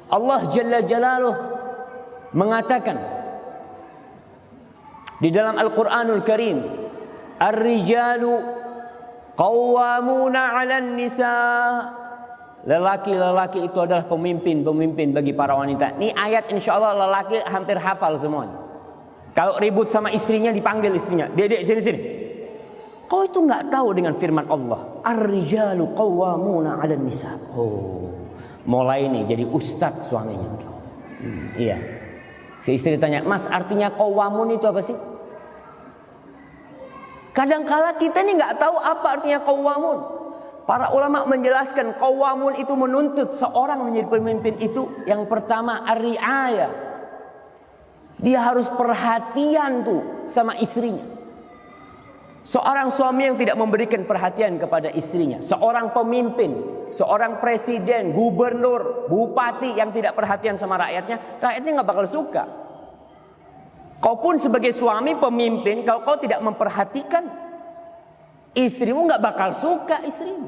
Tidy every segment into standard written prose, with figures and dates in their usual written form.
Allah Jalla Jalaluh mengatakan di dalam Al-Quranul Karim, Ar-rijalu qawwamuna 'alan nisa. Lelaki-lelaki itu adalah pemimpin-pemimpin bagi para wanita. Ini ayat insya Allah lelaki hampir hafal semuanya. Kalau ribut sama istrinya dipanggil istrinya, "Dedek sini-sini." Kau itu nggak tahu dengan firman Allah, Ar-rijalu qawwamuna 'alan nisa. Oh, mulai nih jadi ustadz suaminya. Iya. Si istri tanya, "Mas, artinya qawwamun itu apa sih?" Kadangkala kita nih nggak tahu apa artinya qawwamun. Para ulama menjelaskan qawwamun itu menuntut seorang menjadi pemimpin itu yang pertama ar-ri'ayah. Dia harus perhatian tuh sama istrinya. Seorang suami yang tidak memberikan perhatian kepada istrinya, seorang pemimpin, seorang presiden, gubernur, bupati yang tidak perhatian sama rakyatnya, rakyatnya nggak bakal suka. Kau pun sebagai suami pemimpin, kalau kau tidak memperhatikan istrimu, nggak bakal suka istrimu.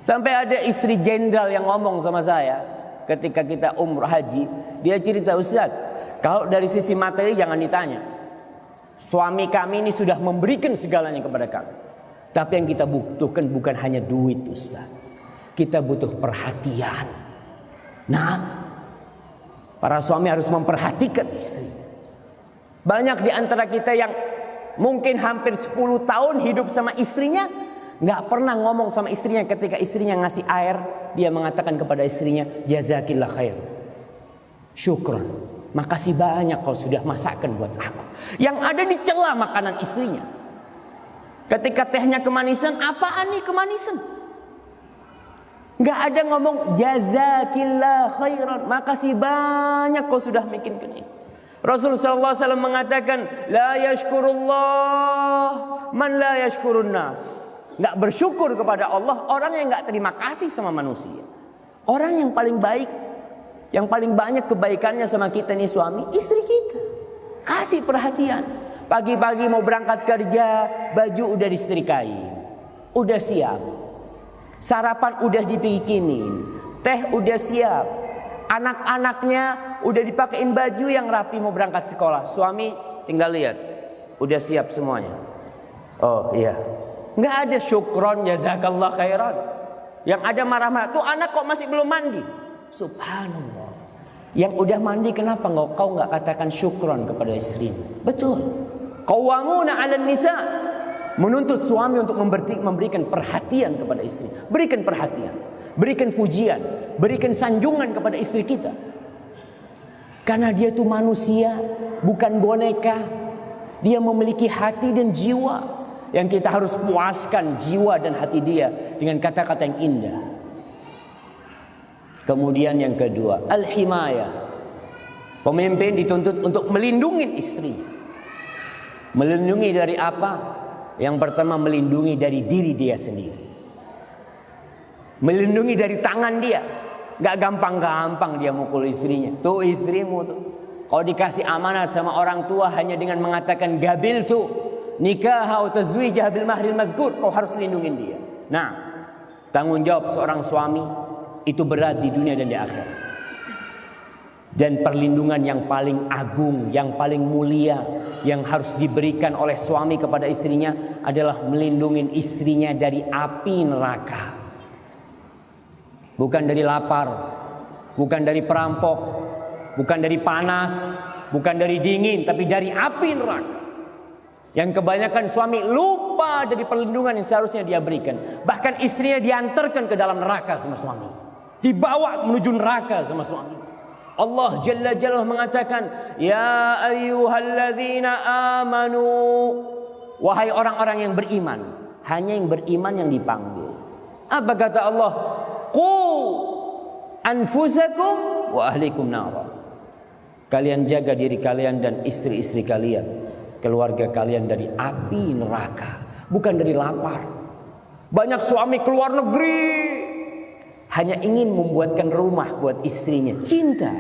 Sampai ada istri jenderal yang ngomong sama saya ketika kita umrah haji, dia cerita, "Ustaz, kalau dari sisi materi jangan ditanya. Suami kami ini sudah memberikan segalanya kepada kami. Tapi yang kita butuhkan bukan hanya duit, Ustaz. Kita butuh perhatian." Nah, para suami harus memperhatikan istri. Banyak di antara kita yang mungkin hampir 10 tahun hidup sama istrinya, nggak pernah ngomong sama istrinya. Ketika istrinya ngasih air, dia mengatakan kepada istrinya, "Jazakillah khair. Syukron. Makasih banyak kau sudah masakkan buat aku." Yang ada dicela makanan istrinya. Ketika tehnya kemanisan, apaan nih kemanisan? Nggak ada ngomong jazakillah khairan. Makasih banyak kau sudah bikinkan ini. Rasulullah SAW mengatakan, la yashkurullah man la yashkurun nas. Nggak bersyukur kepada Allah orang yang nggak terima kasih sama manusia. Orang yang paling baik, yang paling banyak kebaikannya sama kita nih suami, istri kita. Kasih perhatian. Pagi-pagi mau berangkat kerja, baju udah disetrikain, udah siap. Sarapan udah dibikinin, teh udah siap. Anak-anaknya udah dipakein baju yang rapi mau berangkat sekolah. Suami tinggal lihat, udah siap semuanya. Oh iya, nggak ada syukron jazakallah khairan. Yang ada marah-marah, tuh anak kok masih belum mandi. Subhanallah. Yang udah mandi kenapa kau nggak katakan syukron kepada istrimu? Betul. Qawwamuna 'alan nisa, menuntut suami untuk memberikan perhatian kepada istri. Berikan perhatian, berikan pujian, berikan sanjungan kepada istri kita. Karena dia itu manusia, bukan boneka. Dia memiliki hati dan jiwa yang kita harus puaskan jiwa dan hati dia dengan kata-kata yang indah. Kemudian yang kedua, al-himayah. Pemimpin dituntut untuk melindungi istri. Melindungi dari apa? Yang pertama melindungi dari diri dia sendiri. Melindungi dari tangan dia. Gak gampang-gampang dia mukul istrinya. Tuh istrimu tuh. Kalau dikasih amanat sama orang tua hanya dengan mengatakan gabil tuh nikah atau tazwijah bil mahril madhkur, kau harus lindungin dia. Nah, tanggung jawab seorang suami itu berat di dunia dan di akhirat. Dan perlindungan yang paling agung, yang paling mulia yang harus diberikan oleh suami kepada istrinya adalah melindungi istrinya dari api neraka. Bukan dari lapar, bukan dari perampok, bukan dari panas, bukan dari dingin, tapi dari api neraka. Yang kebanyakan suami lupa dari perlindungan yang seharusnya dia berikan. Bahkan istrinya diantarkan ke dalam neraka sama suami. Dibawa menuju neraka sama suami. Allah Jalla Jalla mengatakan, ya ayyuhalladzina amanu, wahai orang-orang yang beriman. Hanya yang beriman yang dipanggil. Apa kata Allah? Qu anfusakum wa ahlikum nara. Kalian jaga diri kalian dan istri-istri kalian, keluarga kalian dari api neraka, bukan dari lapar. Banyak suami keluar negeri hanya ingin membuatkan rumah buat istrinya, cinta.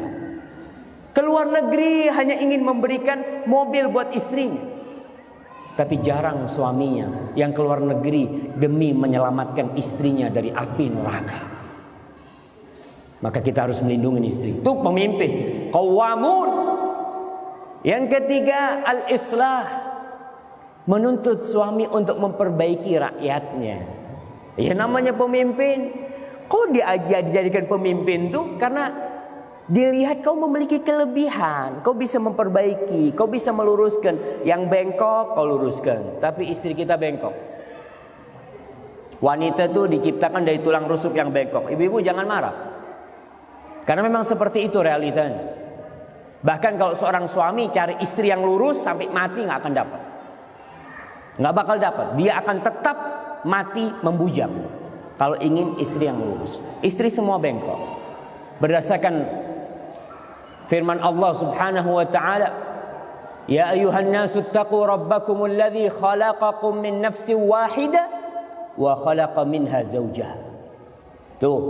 Keluar negeri hanya ingin memberikan mobil buat istrinya. Tapi jarang suaminya yang keluar negeri demi menyelamatkan istrinya dari api neraka. Maka kita harus melindungi istri. Itu pemimpin. Qawwamun. Yang ketiga, al-islah. Menuntut suami untuk memperbaiki rakyatnya. Ya namanya pemimpin. Kau dijadikan pemimpin tuh karena dilihat kau memiliki kelebihan. Kau bisa memperbaiki. Kau bisa meluruskan. Yang bengkok kau luruskan. Tapi istri kita bengkok. Wanita tuh diciptakan dari tulang rusuk yang bengkok. Ibu-ibu jangan marah. Karena memang seperti itu realitanya. Bahkan kalau seorang suami cari istri yang lurus sampai mati nggak akan dapat. Nggak bakal dapat. Dia akan tetap mati membujang. Kalau ingin istri yang lurus. Istri semua bengkok. Berdasarkan firman Allah Subhanahu wa taala, "Ya ayuhan nasu taqu rabbakumul ladzi khalaqakum min nafsin wahidah wa khalaqa minha zawjaha." Tuh.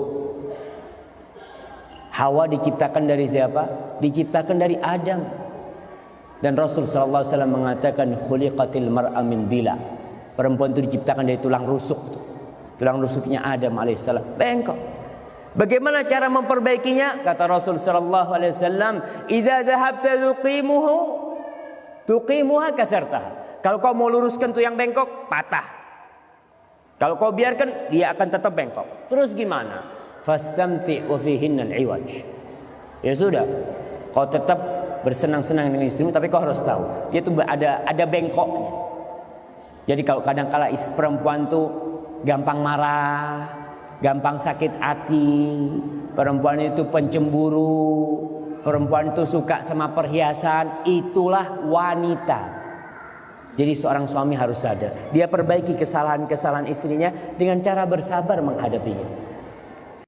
Hawa diciptakan dari siapa? Diciptakan dari Adam. Dan Rasul sallallahu alaihi wasallam mengatakan khuliqatil mar'a min dhila. Perempuan itu diciptakan dari tulang rusuk. Tulang rusuknya Adam alaihissalam bengkok. Bagaimana cara memperbaikinya? Kata Rasul sallallahu alaihi wasallam, "Idza dhahabta tuqimuha kasartaha." Kalau kau mau luruskan tuh yang bengkok, patah. Kalau kau biarkan, dia akan tetap bengkok. Terus gimana? Fastamti' wa fihinna al-iwaj. Ya sudah, kau tetap bersenang-senang dengan istrimu, tapi kau harus tahu dia tuh ada bengkoknya. Jadi kalau kadang-kala perempuan tuh gampang marah, gampang sakit hati, perempuan itu pencemburu, perempuan itu suka sama perhiasan, itulah wanita. Jadi seorang suami harus sadar, dia perbaiki kesalahan-kesalahan istrinya dengan cara bersabar menghadapinya.